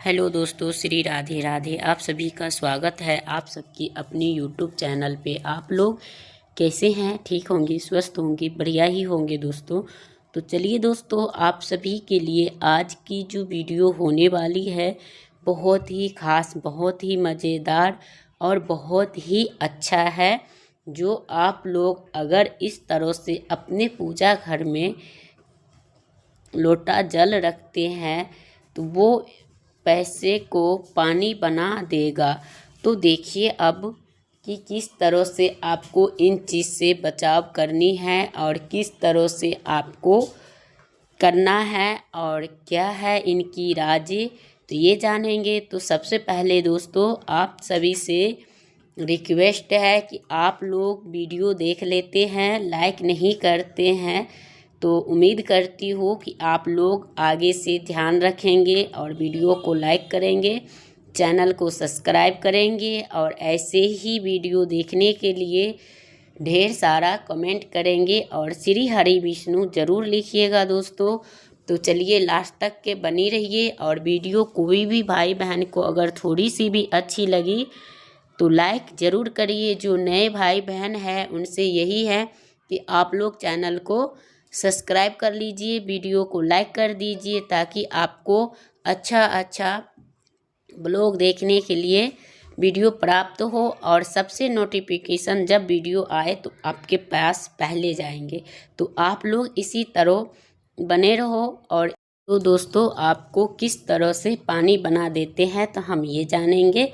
Hello दोस्तों, श्री राधे राधे। आप सभी का स्वागत है आप सबकी अपनी यूट्यूब चैनल पे। आप लोग कैसे हैं? ठीक होंगे, स्वस्थ होंगे, बढ़िया ही होंगे दोस्तों। तो चलिए दोस्तों, आप सभी के लिए आज की जो वीडियो होने वाली है बहुत ही ख़ास, बहुत ही मज़ेदार और बहुत ही अच्छा है। जो आप लोग अगर इस तरह से अपने पूजा घर में लोटा जल रखते हैं तो वो पैसे को पानी बना देगा। तो देखिए अब कि किस तरह से आपको इन चीज़ से बचाव करनी है और किस तरह से आपको करना है और क्या है इनकी राज़ें, तो ये जानेंगे। तो सबसे पहले दोस्तों, आप सभी से रिक्वेस्ट है कि आप लोग वीडियो देख लेते हैं, लाइक नहीं करते हैं, तो उम्मीद करती हूँ कि आप लोग आगे से ध्यान रखेंगे और वीडियो को लाइक करेंगे, चैनल को सब्सक्राइब करेंगे और ऐसे ही वीडियो देखने के लिए ढेर सारा कमेंट करेंगे और श्री हरि विष्णु ज़रूर लिखिएगा दोस्तों। तो चलिए लास्ट तक के बनी रहिए और वीडियो कोई भी भाई बहन को अगर थोड़ी सी भी अच्छी लगी तो लाइक ज़रूर करिए। जो नए भाई बहन हैं उनसे यही है कि आप लोग चैनल को सब्सक्राइब कर लीजिए, वीडियो को लाइक कर दीजिए ताकि आपको अच्छा ब्लॉग देखने के लिए वीडियो प्राप्त हो और सबसे नोटिफिकेशन जब वीडियो आए तो आपके पास पहले जाएंगे। तो आप लोग इसी तरह बने रहो। और तो दोस्तों, आपको किस तरह से पानी बना देते हैं तो हम ये जानेंगे।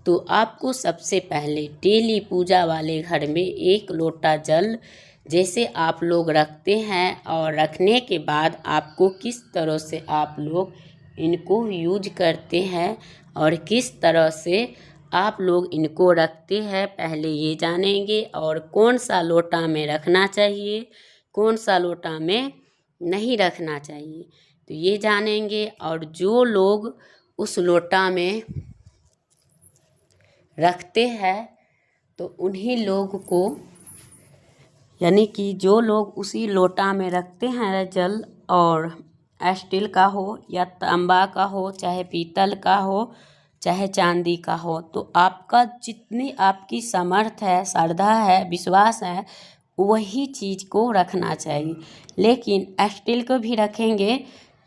तो आपको सबसे पहले डेली पूजा वाले घर में एक लोटा जल जैसे आप लोग रखते हैं और रखने के बाद आपको किस तरह से आप लोग इनको यूज करते हैं और किस तरह से आप लोग इनको रखते हैं पहले ये जानेंगे। और कौन सा लोटा में रखना चाहिए, कौन सा लोटा में नहीं रखना चाहिए, तो ये जानेंगे। और जो लोग उस लोटा में रखते हैं तो उन्हीं लोग को, यानी कि जो लोग उसी लोटा में रखते हैं जल, और स्टील का हो या तांबा का हो, चाहे पीतल का हो, चाहे चांदी का हो, तो आपका जितनी आपकी समर्थ है, श्रद्धा है, विश्वास है, वही चीज़ को रखना चाहिए। लेकिन स्टील को भी रखेंगे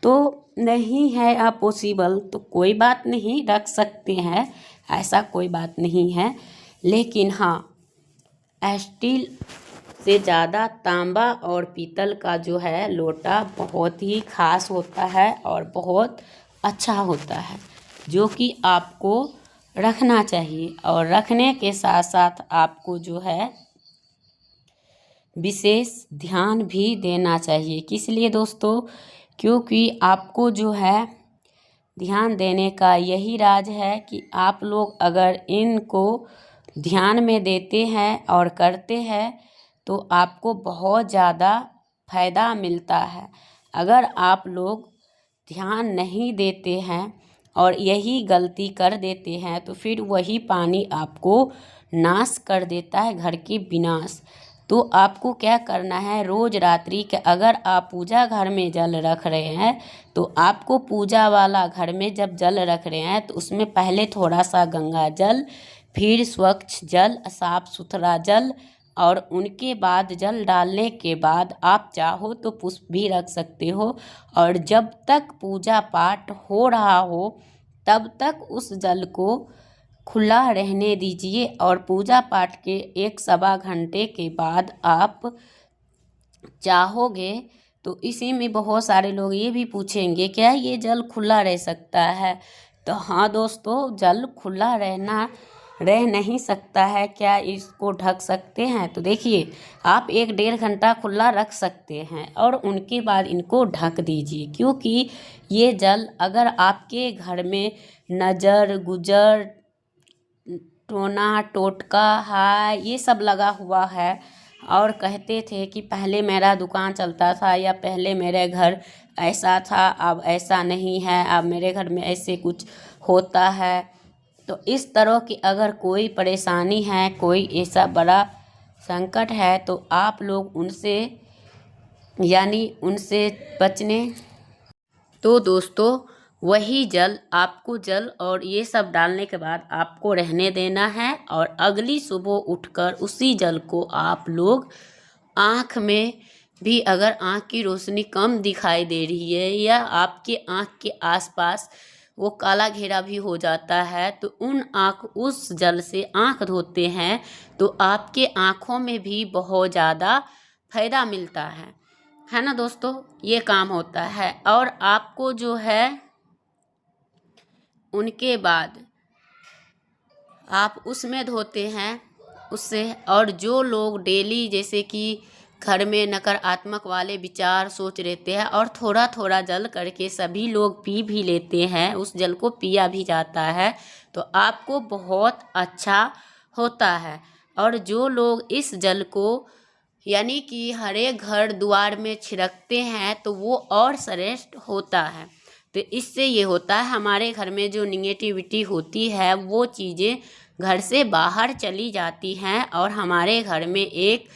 तो नहीं है आप पॉसिबल, तो कोई बात नहीं, रख सकते हैं, ऐसा कोई बात नहीं है। लेकिन हाँ, स्टील से ज़्यादा तांबा और पीतल का जो है लोटा बहुत ही खास होता है और बहुत अच्छा होता है, जो कि आपको रखना चाहिए। और रखने के साथ साथ आपको जो है विशेष ध्यान भी देना चाहिए। किस लिए दोस्तों? क्योंकि आपको जो है ध्यान देने का यही राज है कि आप लोग अगर इनको ध्यान में देते हैं और करते हैं तो आपको बहुत ज़्यादा फ़ायदा मिलता है। अगर आप लोग ध्यान नहीं देते हैं और यही गलती कर देते हैं तो फिर वही पानी आपको नाश कर देता है, घर की विनाश। तो आपको क्या करना है, रोज़ रात्रि के अगर आप पूजा घर में जल रख रहे हैं तो आपको पूजा वाला घर में जब जल रख रहे हैं तो उसमें पहले थोड़ा सा गंगा जल, फिर स्वच्छ जल, साफ सुथरा जल, और उनके बाद जल डालने के बाद आप चाहो तो पुष्प भी रख सकते हो। और जब तक पूजा पाठ हो रहा हो तब तक उस जल को खुला रहने दीजिए। और पूजा पाठ के 1-1.25 घंटे के बाद आप चाहोगे तो इसी में बहुत सारे लोग ये भी पूछेंगे क्या ये जल खुला रह सकता है? तो हाँ दोस्तों, जल खुला रह नहीं सकता है। क्या इसको ढक सकते हैं? तो देखिए, आप 1-1.5 घंटा खुला रख सकते हैं और उनके बाद इनको ढक दीजिए। क्योंकि ये जल अगर आपके घर में नज़र गुजर, टोना टोटका है, ये सब लगा हुआ है, और कहते थे कि पहले मेरा दुकान चलता था या पहले मेरे घर ऐसा था, अब ऐसा नहीं है, अब मेरे घर में ऐसे कुछ होता है, तो इस तरह की अगर कोई परेशानी है, कोई ऐसा बड़ा संकट है, तो आप लोग उनसे बचने। तो दोस्तों, वही जल आपको जल और ये सब डालने के बाद आपको रहने देना है। और अगली सुबह उठकर उसी जल को आप लोग आँख में भी, अगर आँख की रोशनी कम दिखाई दे रही है या आपके आँख के आसपास वो काला घेरा भी हो जाता है, तो उस जल से आँख धोते हैं तो आपके आँखों में भी बहुत ज़्यादा फायदा मिलता है ना दोस्तों। ये काम होता है। और आपको जो है उनके बाद आप उसमें धोते हैं उससे। और जो लोग डेली जैसे कि घर में नकारात्मक वाले विचार सोच रहते हैं और थोड़ा थोड़ा जल करके सभी लोग पी भी लेते हैं, उस जल को पिया भी जाता है, तो आपको बहुत अच्छा होता है। और जो लोग इस जल को यानी कि हर एक घर द्वार में छिड़कते हैं तो वो और श्रेष्ठ होता है। तो इससे ये होता है हमारे घर में जो निगेटिविटी होती है वो चीज़ें घर से बाहर चली जाती हैं और हमारे घर में एक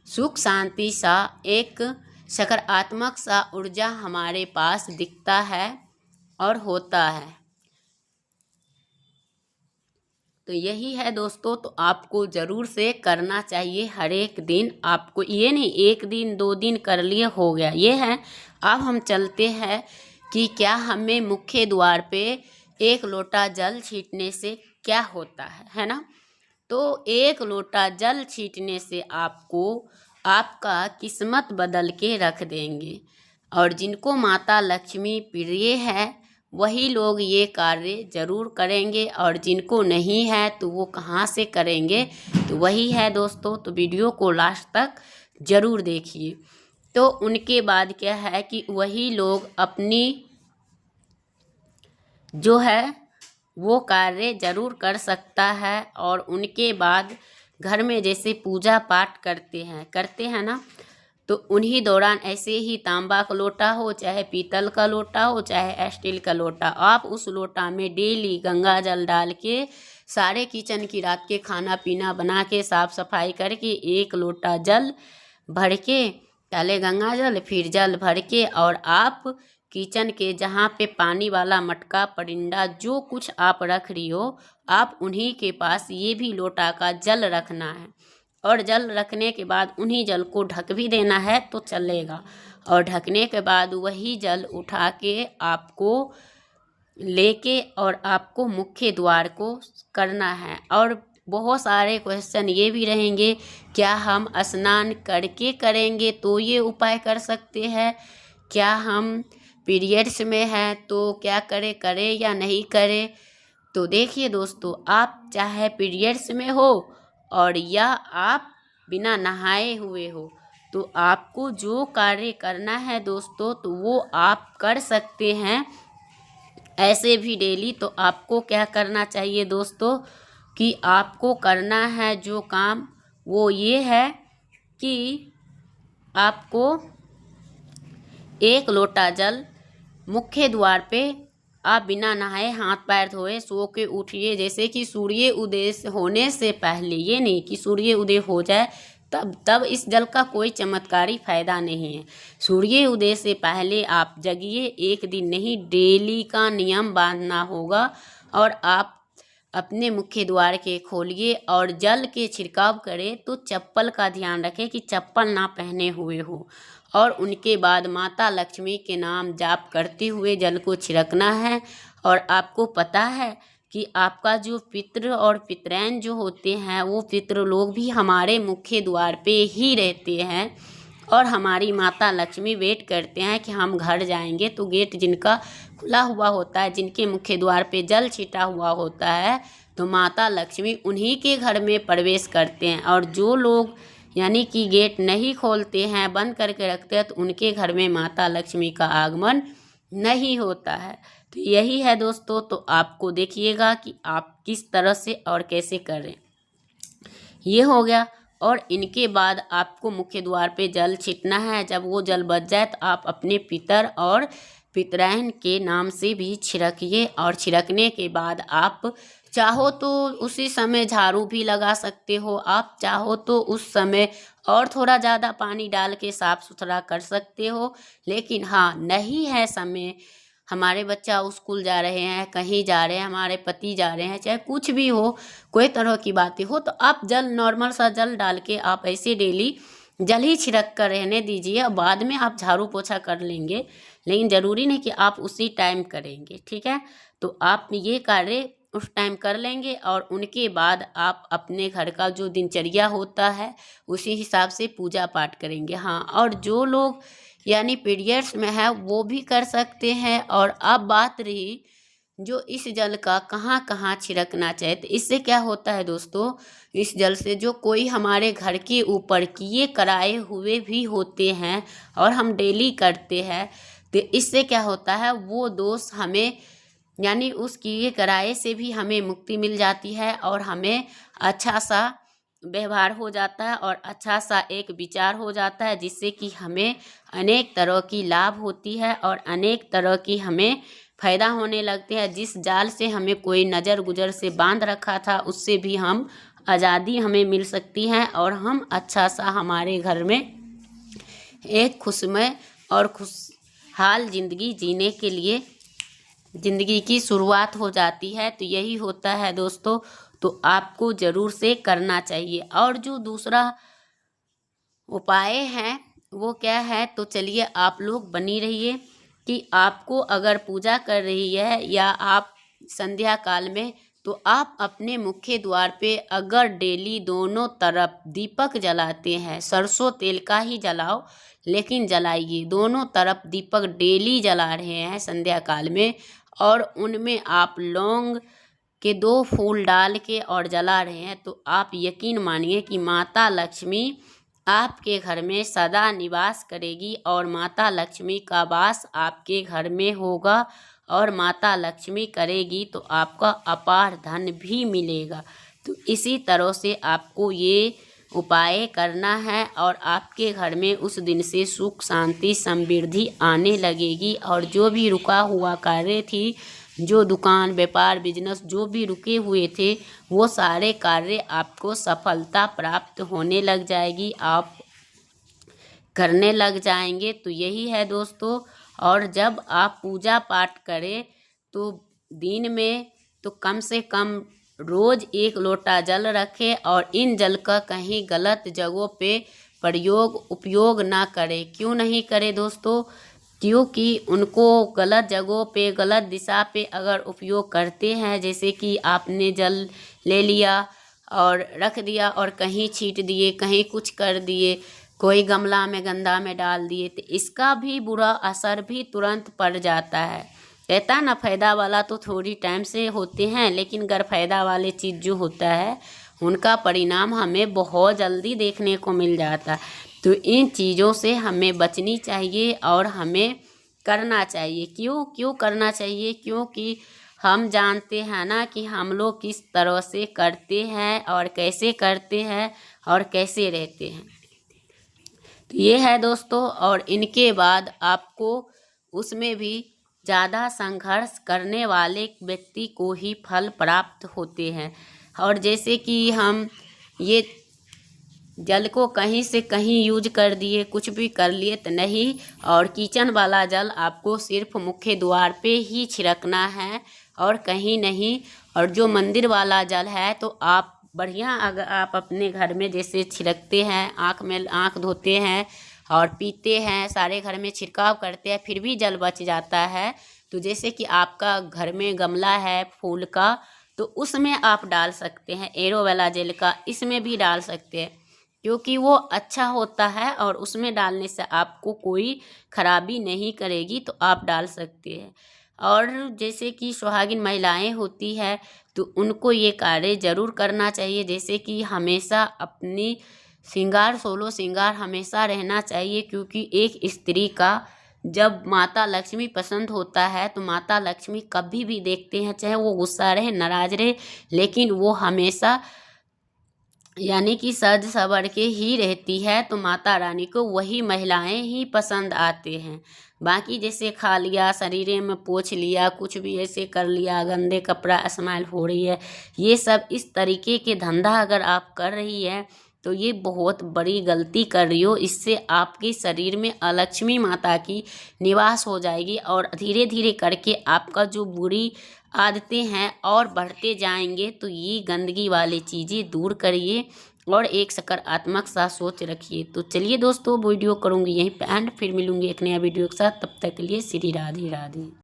सुख शांति सा, एक सकारात्मक सा ऊर्जा हमारे पास दिखता है और होता है। तो यही है दोस्तों, तो आपको ज़रूर से करना चाहिए हर एक दिन। आपको ये नहीं एक दिन 2 दिन कर लिए हो गया, ये है। अब हम चलते हैं कि क्या हमें मुख्य द्वार पे 1 लोटा जल छींटने से क्या होता है ना। तो 1 लोटा जल छींटने से आपको आपका किस्मत बदल के रख देंगे। और जिनको माता लक्ष्मी प्रिय है वही लोग ये कार्य ज़रूर करेंगे, और जिनको नहीं है तो वो कहाँ से करेंगे। तो वही है दोस्तों, तो वीडियो को लास्ट तक ज़रूर देखिए। तो उनके बाद क्या है कि वही लोग अपनी जो है वो कार्य ज़रूर कर सकता है। और उनके बाद घर में जैसे पूजा पाठ करते हैं ना, तो उन्हीं दौरान ऐसे ही तांबा का लोटा हो, चाहे पीतल का लोटा हो, चाहे स्टील का लोटा, आप उस लोटा में डेली गंगा जल डाल के सारे किचन की रात के खाना पीना बना के साफ़ सफाई करके 1 लोटा जल भर के पहले गंगा जल फिर जल भर के, और आप किचन के जहाँ पे पानी वाला मटका परिंदा जो कुछ आप रख रही हो, आप उन्हीं के पास ये भी लोटा का जल रखना है। और जल रखने के बाद उन्हीं जल को ढक भी देना है तो चलेगा। और ढकने के बाद वही जल उठा के आपको लेके और आपको मुख्य द्वार को करना है। और बहुत सारे क्वेश्चन ये भी रहेंगे, क्या हम स्नान करके करेंगे तो ये उपाय कर सकते हैं, क्या हम पीरियड्स में हैं तो क्या करें या नहीं करें। तो देखिए दोस्तों, आप चाहे पीरियड्स में हो और या आप बिना नहाए हुए हो, तो आपको जो कार्य करना है दोस्तों तो वो आप कर सकते हैं ऐसे भी डेली। तो आपको क्या करना चाहिए दोस्तों कि आपको करना है जो काम वो ये है कि आपको 1 लोटा जल मुख्य द्वार पे आप बिना नहाए हाथ पैर धोए सो के उठिए। जैसे कि सूर्य उदय होने से पहले, ये नहीं कि सूर्य उदय हो जाए तब इस जल का कोई चमत्कारी फ़ायदा नहीं है। सूर्य उदय से पहले आप जगिए, 1 दिन नहीं डेली का नियम बांधना होगा। और आप अपने मुख्य द्वार के खोलिए और जल के छिड़काव करें तो चप्पल का ध्यान रखें कि चप्पल ना पहने हुए हो। और उनके बाद माता लक्ष्मी के नाम जाप करते हुए जल को छिड़कना है। और आपको पता है कि आपका जो पितृ और पितरैन जो होते हैं वो पितृ लोग भी हमारे मुख्य द्वार पे ही रहते हैं, और हमारी माता लक्ष्मी वेट करते हैं कि हम घर जाएंगे। तो गेट जिनका खुला हुआ होता है, जिनके मुख्य द्वार पे जल छिटा हुआ होता है, तो माता लक्ष्मी उन्हीं के घर में प्रवेश करते हैं। और जो लोग यानी कि गेट नहीं खोलते हैं, बंद करके रखते हैं, तो उनके घर में माता लक्ष्मी का आगमन नहीं होता है। तो यही है दोस्तों, तो आपको देखिएगा कि आप किस तरह से और कैसे करें। ये हो गया। और इनके बाद आपको मुख्य द्वार पे जल छिटना है। जब वो जल बच जाए तो आप अपने पितर और पितरैन के नाम से भी छिड़किए। और छिड़कने के बाद आप चाहो तो उसी समय झाड़ू भी लगा सकते हो, आप चाहो तो उस समय और थोड़ा ज़्यादा पानी डाल के साफ़ सुथरा कर सकते हो। लेकिन हाँ, नहीं है समय हमारे बच्चा स्कूल जा रहे हैं, कहीं जा रहे हैं, हमारे पति जा रहे हैं, चाहे कुछ भी हो, कोई तरह की बातें हो, तो आप जल नॉर्मल सा जल डाल के आप ऐसे डेली जल ही छिड़क कर रहने दीजिए। बाद में आप झाड़ू पोछा कर लेंगे, लेकिन ज़रूरी नहीं कि आप उसी टाइम करेंगे, ठीक है। तो आप ये कार्य उस टाइम कर लेंगे और उनके बाद आप अपने घर का जो दिनचर्या होता है उसी हिसाब से पूजा पाठ करेंगे। हाँ, और जो लोग यानी पीरियड्स में है वो भी कर सकते हैं। और अब बात रही जो इस जल का कहाँ कहाँ छिड़कना चाहिए, तो इससे क्या होता है दोस्तों, इस जल से जो कोई हमारे घर के ऊपर किए कराए हुए भी होते हैं और हम डेली करते हैं, तो इससे क्या होता है, वो दोष हमें यानी उस किए कराए से भी हमें मुक्ति मिल जाती है और हमें अच्छा सा व्यवहार हो जाता है और अच्छा सा एक विचार हो जाता है, जिससे कि हमें अनेक तरह की लाभ होती है और अनेक तरह की हमें फ़ायदा होने लगते हैं। जिस जाल से हमें कोई नज़र गुजर से बांध रखा था, उससे भी हम आज़ादी हमें मिल सकती है और हम अच्छा सा हमारे घर में एक खुशमय और खुशहाल ज़िंदगी जीने के लिए ज़िंदगी की शुरुआत हो जाती है। तो यही होता है दोस्तों, तो आपको ज़रूर से करना चाहिए। और जो दूसरा उपाय है वो क्या है, तो चलिए आप लोग बनी रहिए कि आपको अगर पूजा कर रही है या आप संध्या काल में, तो आप अपने मुख्य द्वार पे अगर डेली दोनों तरफ दीपक जलाते हैं, सरसों तेल का ही जलाओ लेकिन जलाइए, दोनों तरफ दीपक डेली जला रहे हैं संध्या काल में, और उनमें आप लौंग के 2 फूल डाल के और जला रहे हैं, तो आप यकीन मानिए कि माता लक्ष्मी आपके घर में सदा निवास करेगी और माता लक्ष्मी का वास आपके घर में होगा। और माता लक्ष्मी करेगी तो आपका अपार धन भी मिलेगा। तो इसी तरह से आपको ये उपाय करना है और आपके घर में उस दिन से सुख शांति समृद्धि आने लगेगी। और जो भी रुका हुआ कार्य थी, जो दुकान व्यापार बिजनेस जो भी रुके हुए थे, वो सारे कार्य आपको सफलता प्राप्त होने लग जाएगी, आप करने लग जाएंगे। तो यही है दोस्तों। और जब आप पूजा पाठ करें तो दिन में तो कम से कम रोज़ 1 लोटा जल रखें और इन जल का कहीं गलत जगहों पे उपयोग ना करें। क्यों नहीं करें दोस्तों, क्योंकि उनको गलत जगहों पे गलत दिशा पे अगर उपयोग करते हैं, जैसे कि आपने जल ले लिया और रख दिया और कहीं छींट दिए, कहीं कुछ कर दिए, कोई गमला में गंदा में डाल दिए, तो इसका भी बुरा असर भी तुरंत पड़ जाता है। कहता ना फ़ायदा वाला तो थोड़ी टाइम से होते हैं, लेकिन गैरफ़ायदा वाले चीज़ जो होता है उनका परिणाम हमें बहुत जल्दी देखने को मिल जाता है। तो इन चीज़ों से हमें बचनी चाहिए और हमें करना चाहिए। क्यों करना चाहिए, क्योंकि हम जानते हैं ना कि हम लोग किस तरह से करते हैं और कैसे करते हैं और कैसे रहते हैं। तो ये है दोस्तों। और इनके बाद आपको उसमें भी ज़्यादा संघर्ष करने वाले व्यक्ति को ही फल प्राप्त होते हैं। और जैसे कि हम ये जल को कहीं से कहीं यूज कर दिए, कुछ भी कर लिए तो नहीं, और किचन वाला जल आपको सिर्फ मुख्य द्वार पे ही छिड़कना है और कहीं नहीं। और जो मंदिर वाला जल है तो आप बढ़िया, अगर आप अपने घर में जैसे छिड़कते हैं, आँख धोते हैं और पीते हैं, सारे घर में छिड़काव करते हैं, फिर भी जल बच जाता है, तो जैसे कि आपका घर में गमला है फूल का, तो उसमें आप डाल सकते हैं एलोवेरा जेल का, इसमें भी डाल सकते हैं, क्योंकि वो अच्छा होता है और उसमें डालने से आपको कोई खराबी नहीं करेगी, तो आप डाल सकते हैं। और जैसे कि सुहागिन महिलाएं होती है तो उनको ये कार्य ज़रूर करना चाहिए, जैसे कि हमेशा अपनी सोलो श्रृंगार हमेशा रहना चाहिए, क्योंकि एक स्त्री का जब माता लक्ष्मी पसंद होता है तो माता लक्ष्मी कभी भी देखते हैं, चाहे वो गुस्सा रहे नाराज रहे, लेकिन वो हमेशा यानी कि सज सवर के ही रहती है। तो माता रानी को वही महिलाएं ही पसंद आते हैं। बाकी जैसे खा लिया, शरीर में पोंछ लिया, कुछ भी ऐसे कर लिया, गंदे कपड़ा स्मेल हो रही है, ये सब इस तरीके के धंधा अगर आप कर रही है तो ये बहुत बड़ी गलती कर रही हो। इससे आपके शरीर में अलक्ष्मी माता की निवास हो जाएगी और धीरे धीरे करके आपका जो बुरी आदतें हैं और बढ़ते जाएंगे। तो ये गंदगी वाली चीज़ें दूर करिए और एक सकारात्मक सा सोच रखिए। तो चलिए दोस्तों, वीडियो करूँगी यहीं पे एंड, फिर मिलूँगी एक नया वीडियो के साथ। तब तक के लिए श्री राधे राधे।